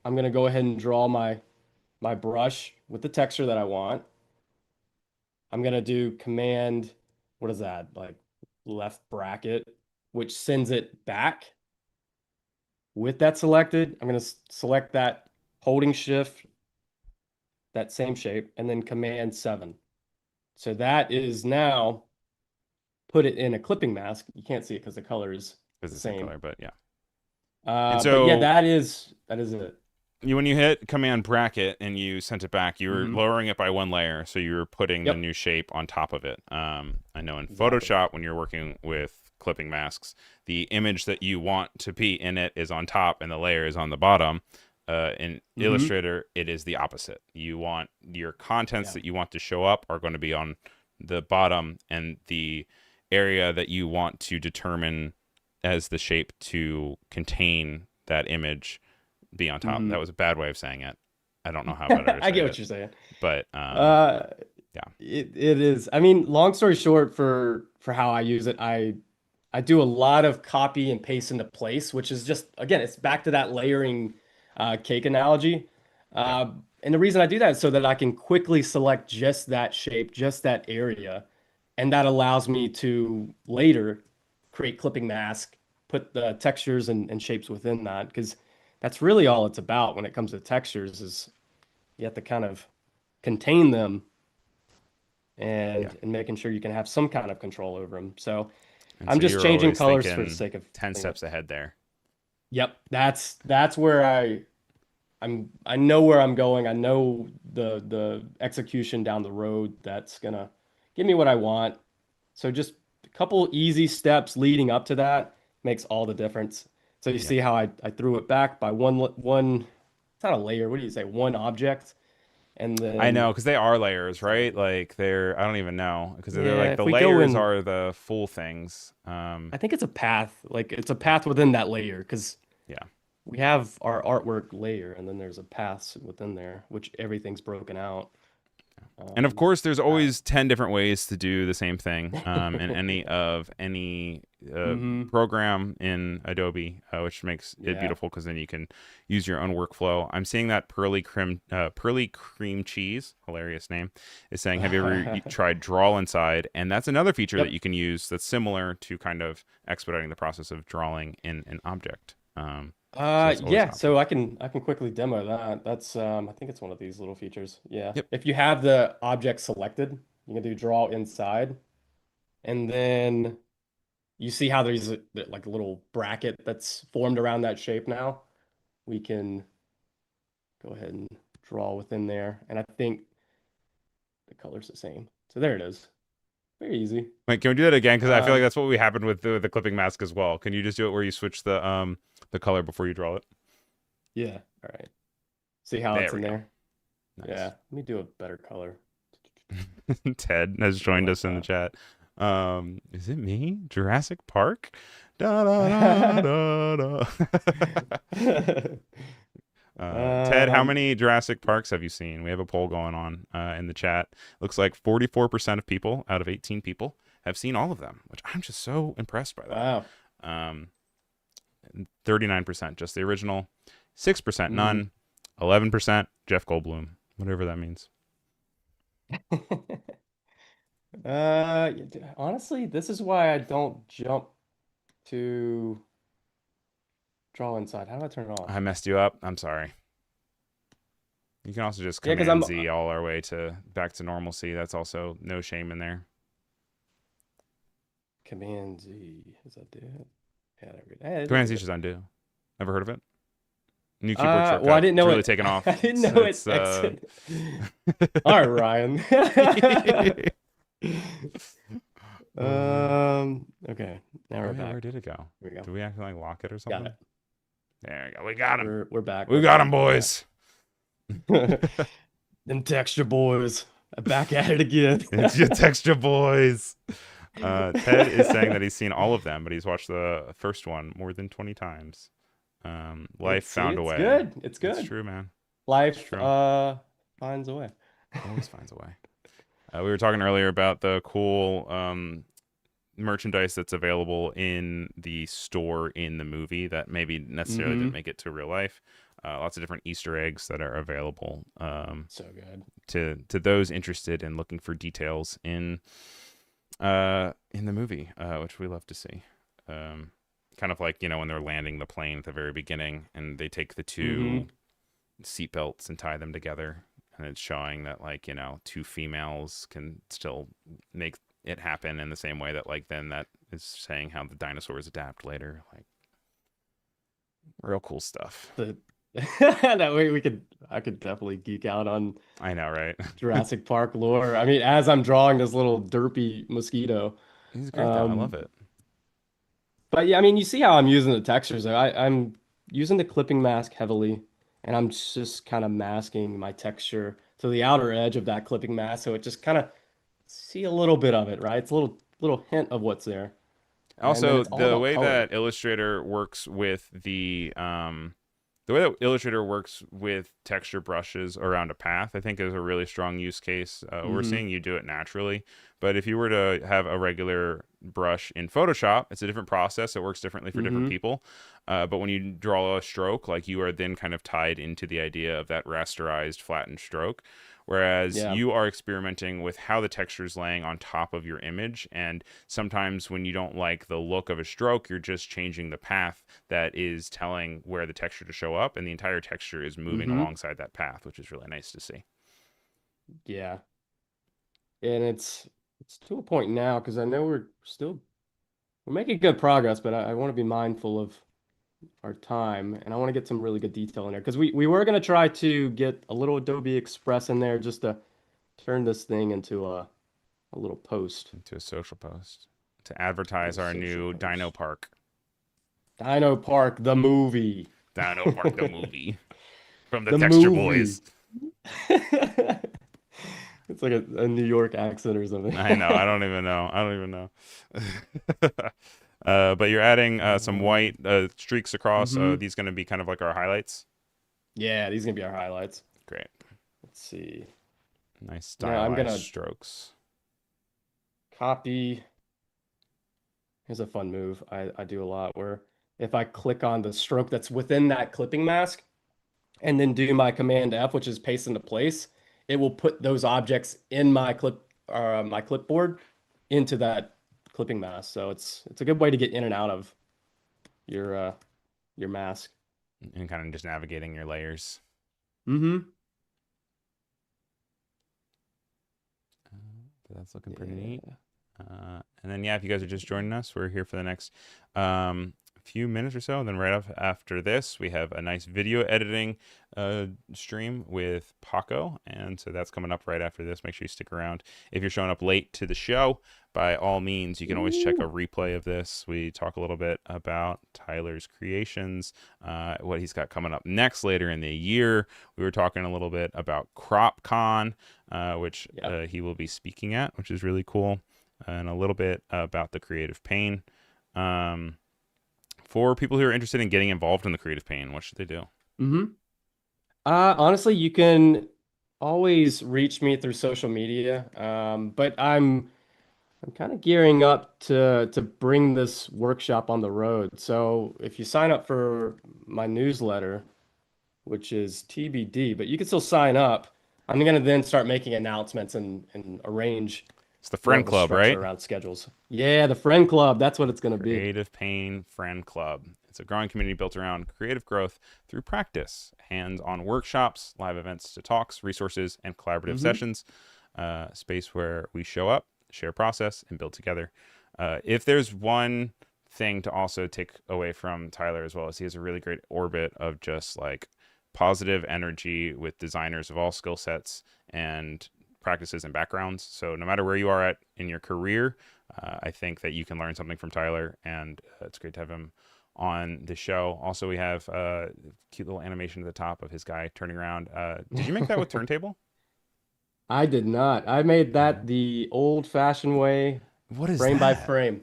I'm going to go ahead and draw my brush with the texture that I want. I'm going to do Command, what is that? Like left bracket, which sends it back. With that selected, I'm going to select that holding shift, that same shape, and then Command 7. So that is now put it in a clipping mask. You can't see it because the color is It's the the same same. color, but yeah. And But yeah, so that is it. when you hit command bracket and you sent it back, you were Hmm. lowering it by one layer, so you were putting the Yep, new shape on top of it. I know in exactly. Photoshop when you're working with clipping masks, the image that you want to be in it is on top and the layer is on the bottom. In Hmm. Illustrator, it is the opposite. You want your contents Yeah. that you want to show up are going to be on the bottom, and the area that you want to determine as the shape to contain that image be on top. That Hmm. was a bad way of saying it. I don't know how better to I say get it, what you're saying. but Uh, yeah, it is. I mean, long story short, for how I use it, I do a lot of copy and paste into place, which is just again, it's back to that layering cake analogy. yeah. And the reason I do that is so that I can quickly select just that shape, just that area, and that allows me to later create clipping mask put the textures and shapes within that, because that's really all it's about when it comes to textures is you have to kind of contain them Yeah. and making sure you can have some kind of control over them. So And I'm so just you're changing always colors for the thinking sake of 10 doing it. steps ahead there. Yep, that's where I know where I'm going. I know the execution down the road that's gonna give me what I want. So just a couple easy steps leading up to that makes all the difference. So you Yep. see how I threw it back by one, it's not a layer. What do you say? One object, and I know, then because they are layers, right? Like they're, I don't even know, because they're yeah, like if the we go layers in, are the full things. I think it's a path. Like it's a path within that layer because Yeah. we have our artwork layer, and then there's a path within there, which everything's broken out. And of Um, course, there's I, always 10 different ways to do the same thing in any hmm program in Adobe, which makes it Yeah. beautiful because then you can use your own workflow. I'm seeing that Pearly Cream Cheese, hilarious name, is saying, have you ever tried Draw Inside? And that's another feature that Yep. you can use that's similar to kind of expediting the process of drawing in an object. So that's always an Yeah, option. so I can quickly demo that. That's I think it's one of these little features. Yeah. Yep. If you have the object selected, you can do draw inside, and then you see how there's like a little bracket that's formed around that shape now. We can go ahead and draw within there, and I think the color's the same. So there it is. Very easy. Wait, can we do that again? Because I feel like Um, that's what we happened with the clipping mask as well. Can you just do it where you switch the color before you draw it? yeah. All right. See how There it's we in go. there? Yeah. Nice. Let me do a better color. Ted has Go joined like us in the chat. Is it me? Jurassic Park? Da da da that. da da. Ted, how Um, many Jurassic Parks have you seen? We have a poll going on in the chat. Looks like 44% of people out of 18 people have seen all of them, which I'm just so impressed by that. wow. Um, 39% just the original, 6% Mm. none, 11% Jeff Goldblum, whatever that means. Honestly, this is why I don't jump to draw inside. How do I turn it off? I messed you up. I'm sorry. You can also just Yeah, because Command Z all our way to back to normalcy. That's also no shame in there. Command Z. Does that do it? Yeah, there we go. Hey, it Command did Z it. should undo. Ever heard of it? New keyboard Well, I shortcut. didn't It's know really it. taken I off. didn't It's know it it's exit. All right, Ryan. Okay. Now we're Oh yeah, back. where did it go? Here we go. Did we actually like lock it or Got something? it. There we go. We got him. We're back. We We're got him, back. boys. Yeah. Them texture boys. Back at it again. It's your texture boys. Ted is saying that he's seen all of them, but he's watched the first one more than 20 times. Life See, found a it's way. good. It's It's good. true, man. It's Life true. finds a way. Always finds a way. We were talking earlier about the cool merchandise that's available in the store in the movie that maybe necessarily didn't Mm-hmm. make it to real life. Lots of different Easter eggs that are available So good. to those interested in looking for details in the movie, which we love to see. Kind of like, when they're landing the plane at the very beginning and they take the Mm-hmm. two seatbelts and tie them together, and it's showing that, like, two females can still make it happen in the same way that, like, then that is saying how the dinosaurs adapt later. Like, real cool stuff. That way I could definitely geek out on I know, right? Jurassic Park lore. I mean, as I'm drawing this little derpy mosquito. He's great though. I love Um, it. but yeah, I mean, you see how I'm using the textures. I'm using the clipping mask heavily, and I'm just kind of masking my texture to the outer edge of that clipping mask, so it just kind of see a little bit of it, right? It's a little hint of what's there, and then Also, it's all the about way color. that Illustrator works with the way that Illustrator works with texture brushes around a path, I think is a really strong use case. We're Hmm seeing you do it naturally, but if you were to have a regular brush in Photoshop, it's a different process. It works differently for different hmm people. But when you draw a stroke, like, you are then kind of tied into the idea of that rasterized, flattened stroke. whereas Yeah. you are experimenting with how the texture is laying on top of your image. And sometimes when you don't like the look of a stroke, you're just changing the path that is telling where the texture to show up, and the entire texture is moving Mm-hmm. alongside that path, which is really nice to see. Yeah. And it's to a point now because I know we're making good progress, but I want to be mindful of our time and I want to get some really good detail in there because we were going to try to get a little Adobe Express in there just to turn this thing into a little post, To a social post to advertise little our social new Dino post. Park. Dino Park, the movie. Dino Park the movie from the The Texture movie. Boys. It's like a New York accent or something. I know. I don't even know. I don't even know. But you're adding some white streaks across. Mhm. These going to be kind of like our highlights. Yeah, these are gonna be our highlights. Great. Let's see. Nice Now I'm stylized gonna strokes. copy. Here's a fun move I do a lot where if I click on the stroke that's within that clipping mask and then do my Command F, which is paste into place, it will put those objects in my clipboard into that clipping mask. So it's a good way to get in and out of your mask. And kind of just navigating your layers. Mm-hmm. That's looking pretty neat. Yeah. And then, yeah, if you guys are just joining us, we're here for the next few minutes or so. And then right up after this, we have a nice video editing stream with Paco. And so that's coming up right after this. Make sure you stick around. If you're showing up late to the show, by all means, you can always check a replay of this. We talk a little bit about Tyler's creations, what he's got coming up next later in the year. We were talking a little bit about CropCon, which Yeah. he will be speaking at, which is really cool, and a little bit about the creative pain. For people who are interested in getting involved in the creative pain, what should they do? Mm-hmm. Honestly, you can always reach me through social media. But I'm kind of gearing up to bring this workshop on the road. So if you sign up for my newsletter, which is TBD, but you can still sign up. I'm going to then start making announcements and arrange It's the more Friend of a Club, structure right? around schedules. Yeah, the friend club, that's what it's going to be. Creative Pain Friend Club. It's a growing community built around creative growth through practice, hands-on workshops, live events to talks, resources, and collaborative Hmm. sessions. Space where we show up, share process, and build together. If there's one thing to also take away from Tyler as well, is he has a really great orbit of just like positive energy with designers of all skill sets and practices and backgrounds. So no matter where you are at in your career, I think that you can learn something from Tyler, and it's great to have him on the show. Also, we have a cute little animation at the top of his guy turning around. Did you make that with Turntable? I did not. I made No. that the old-fashioned way, What is frame by that? frame.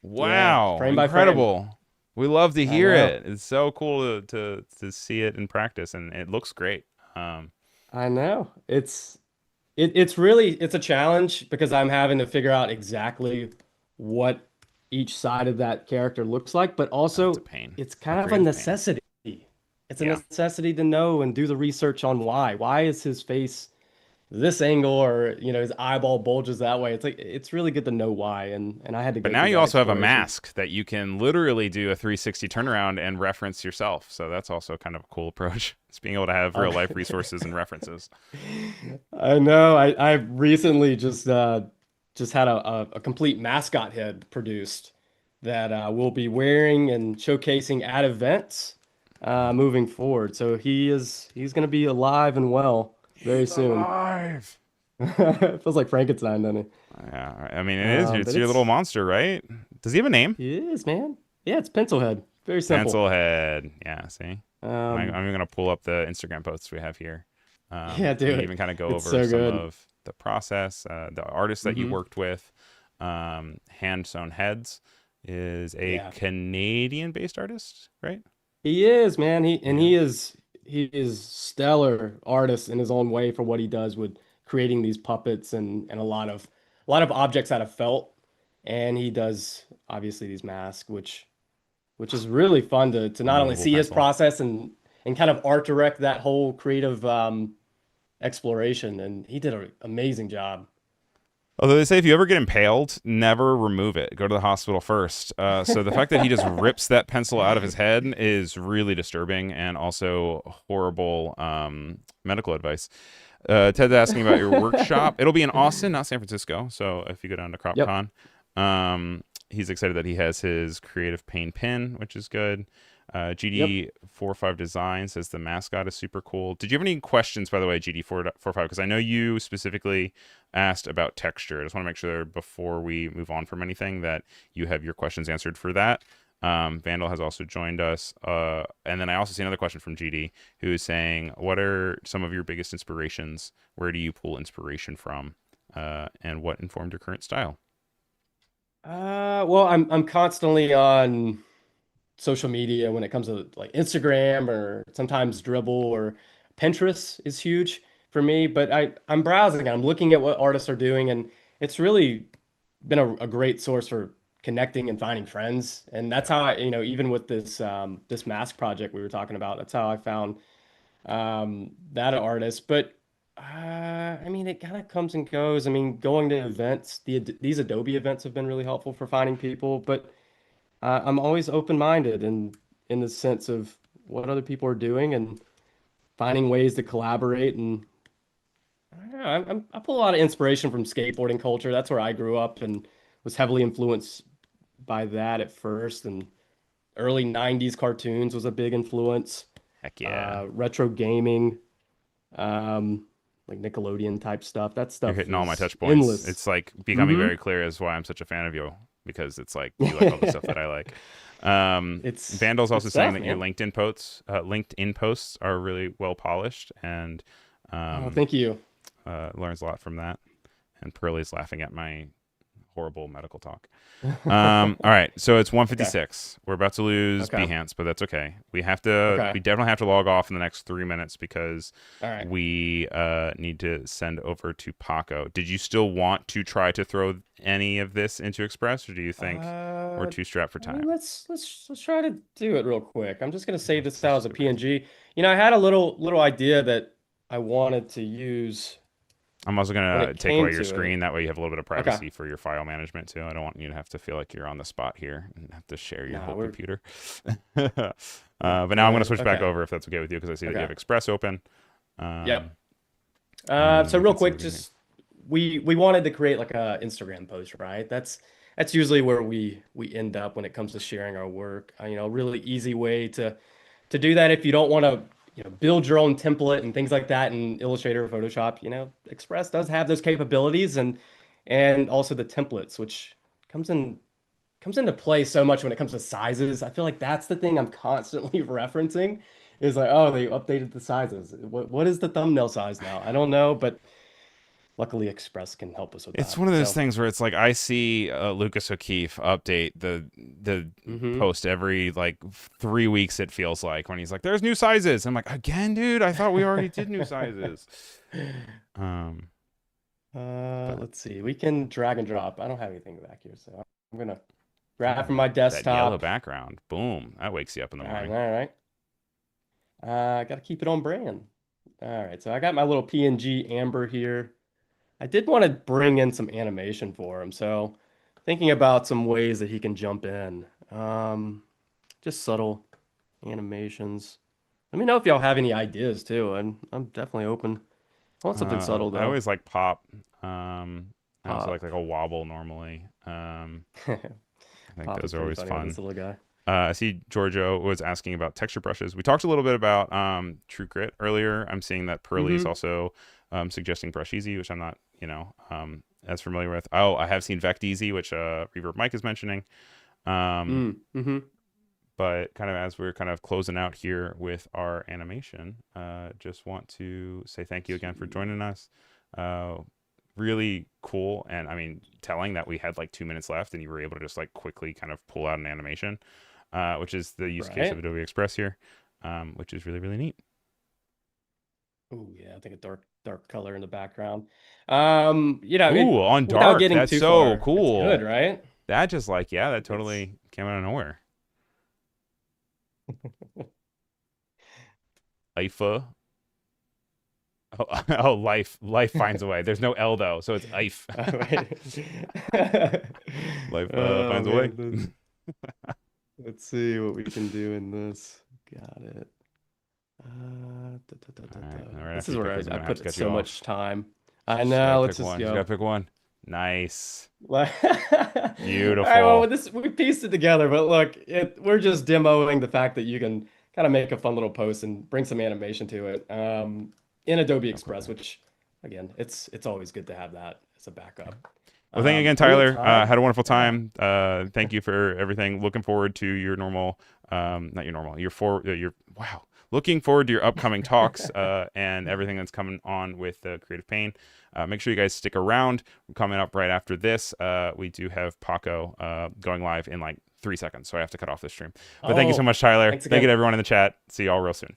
Yeah, Wow, frame by frame. incredible. We love to I hear know. it. It's so cool to see it in practice, and it looks great. I know. It's a challenge because I'm having to figure out exactly what each side of that character looks like, but That's a also pain, it's a kind of a creative pain. necessity. It's a Yeah. necessity to know and do the research on why. Why is his face this angle or his eyeball bulges that way? It's like it's really good to know why and I had to But go now through you that also have a exploration. mask that you can literally do a 360 turnaround and reference yourself. So that's also kind of a cool approach. It's being able to have real life resources and references. I know. I recently just had a complete mascot head produced that we'll be wearing and showcasing at events moving forward. So he's gonna be alive and well very He's soon. alive. It feels like Frankenstein, doesn't it? Yeah, I mean it is. It's But your little monster, right? Does he have a name? he is, man. Yeah, it's pencil head. Very simple. Pencil head. Yeah, see? Um, I'm even gonna pull up the Instagram posts we have here. yeah, And dude, even kind of go it's over so some good. of the process. The artist that you Hmm. worked with, Hand Sewn Heads, is a Yeah. Canadian based artist, right? He is, man. He and Yeah. he is stellar artist in his own way for what he does with creating these puppets and a lot of objects out of felt. And he does obviously these masks, which is really fun to not only Removable see his pencil. process and kind of art direct that whole creative exploration, and he did an amazing job. Although they say if you ever get impaled, never remove it. Go to the hospital first. So the fact that he just rips that pencil out of his head is really disturbing and also horrible medical advice. Ted's asking about your workshop. It'll be in Austin, not San Francisco. So if you go down to Yep. CropCon, he's excited that he has his creative pain pin, which is good. Yep. GD45 Design says the mascot is super cool. Did you have any questions, by the way, GD45? Because I know you specifically asked about texture. I just want to make sure before we move on from anything that you have your questions answered for that. Vandal has also joined us. And then I also see another question from GD who is saying, what are some of your biggest inspirations? Where do you pull inspiration from? And what informed your current style? Well, I'm constantly on social media when it comes to like Instagram or sometimes Dribble or Pinterest is huge for me. But I'm browsing, I'm looking at what artists are doing, and it's really been a great source for connecting and finding friends. And that's how I, even with this mask project we were talking about, that's how I found that artist. But I mean, it kind of comes and goes. I mean, going to events, these Adobe events have been really helpful for finding people, but I'm always open-minded and in the sense of what other people are doing and finding ways to collaborate. And I don't know, I pull a lot of inspiration from skateboarding culture. That's where I grew up and was heavily influenced by that at first. And early 90s cartoons was a big influence. Heck yeah. Retro gaming, um, like Nickelodeon type stuff. That You're stuff hitting all my is touch points. endless. It's like becoming Hmm. very clear as why I'm such a fan of you because it's like you like all the stuff that I like. It's Vandal's good also saying stuff, that your man. LinkedIn posts are really well polished and Oh, um, thank you. learns a lot from that. And Pearlie's laughing at my horrible medical talk. All right, so it's Okay. 156. We're about to lose Okay. Behance, but that's okay. We have to. Okay. We definitely have to log off in the next 3 minutes because All right. we need to send over to Paco. Did you still want to try to throw any of this into Express, or do you think we're Uh, too strapped for I mean, time? let's try to do it real quick. I'm just gonna save this Let's out as just a go crazy. PNG. I had a little idea that I wanted to use I'm also when gonna it take came away your to it. screen. That way, you have a little bit of Okay. privacy for your file management too. I don't want you to have to feel like you're on the spot here and have to share your Nah, whole we're computer. we're But now I'm gonna good. switch back Okay. over if that's okay with you because I see that you Okay. have Express open. Yep. Um, and So we real can see quick, everything. just we wanted to create like a Instagram post, right? That's usually where we end up when it comes to sharing our work. Really easy way to do that if you don't want to, build your own template and things like that in Illustrator or Photoshop. Express does have those capabilities and also the templates, which comes in comes into play so much when it comes to sizes. I feel like that's the thing I'm constantly referencing is like, oh, they updated the sizes. What is the thumbnail size now? I don't know, but luckily Express can help us with It's that. one of those So, things where it's like I see Lucas O'Keefe update the hmm. post every like 3 weeks. It feels like when he's like, "There's new sizes." I'm like, "Again, dude? I thought we already did new sizes." Um, but Let's see. We can drag and drop. I don't have anything back here, so I'm gonna grab ooh, from my that yellow desktop. background, boom, that wakes you up in the All right, morning. all right. Gotta keep it on brand. All right, so I got my little PNG Amber here. I did want to bring in some animation for him, so thinking about some ways that he can jump in. Just subtle animations. Let me know if y'all have any ideas too, and I'm definitely open. I want something subtle I though. always like pop. I also Pop. like a wobble normally. I think Pop those is are pretty always funny with fun. this little guy. I see Giorgio was asking about texture brushes. We talked a little bit about True Grit earlier. I'm seeing that Pearly is Mm-hmm. also suggesting Brush Easy, which I'm not, as familiar with. Oh, I have seen Vect Easy, which Reverb Mike is mentioning. Um, Mm-hmm. but kind of as we're kind of closing out here with our animation, just want to say thank you again for joining us. Uh, really cool, and I mean, telling that we had like 2 minutes left, and you were able to just like quickly kind of pull out an animation, which is the use case of Right. Adobe Express here, which is really really neat. Oh yeah, I think a dark color in the background. Ooh, on Without dark, getting that's too so far, it's good, cool. right? That just like yeah, that It's totally came out of nowhere. IFA. Oh, oh, life finds a way. There's no L though, so it's life. Wait. Life Oh finds a way. man, let's see what we can do in this. Got it. All right. All right. This After is you pick where this, I'm I gonna have to put cut you so off. much time. I Just gotta know. Let's pick just one. Just gotta go. pick one. Nice. All right, well, Beautiful. this we pieced it together, but look, we're just demoing the fact that you can kind of make a fun little post and bring some animation to it in Adobe Express, Absolutely. which again, it's always good to have that as a backup. Well, thank you again, We have Tyler. time? Had a wonderful Yeah. time. Thank you for everything. Looking forward to your normal, not your normal, your wow. Looking forward to your upcoming talks and everything that's coming on with Creative Pain. Make sure you guys stick around. We're coming up right after this. We do have Paco going live in like 3 seconds, so I have to cut off this stream. But thank you so Oh, much, Tyler. thanks Thank you again. to everyone in the chat. See y'all real soon.